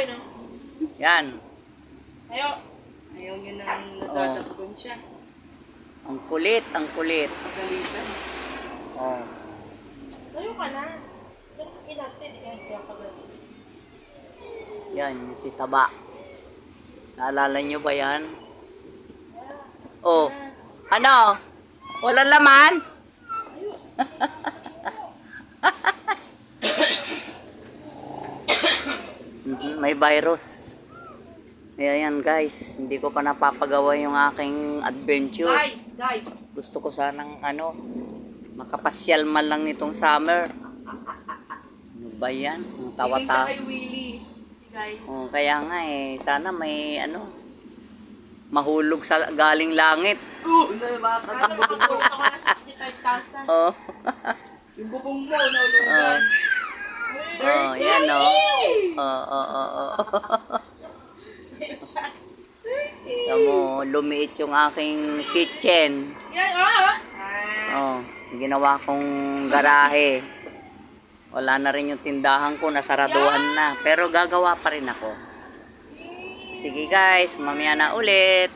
boy, no? Yan. Ayaw niya nang nadadagpon siya. Ang kulit, ang kulit. Pagalitan. Oh. Ayaw ka na. Diyan ka kinapin. Kaya pagalitan. Yan, si Taba. Naalala nyo ba yan? Oh. Ano? Walang laman? May virus. Ayan guys, hindi ko pa napapagawa yung aking adventure. Guys. Gusto ko sanang makapasyal man lang nitong summer. Ano ba yan? Ang tawa-tawa. kay Willie. Guys. Oh, kaya nga sana may mahulog sa galing langit. Ano makakabot ako na 65,000. Oh. Yung bubong mo, naulugan. Oh, yan oh. Tamo, lumiit yung aking kitchen. Yan, Oh, ginawa kong garahe. Wala na rin yung tindahan ko, nasaraduhan na. Pero gagawa pa rin ako. Sige guys, mamaya na ulit.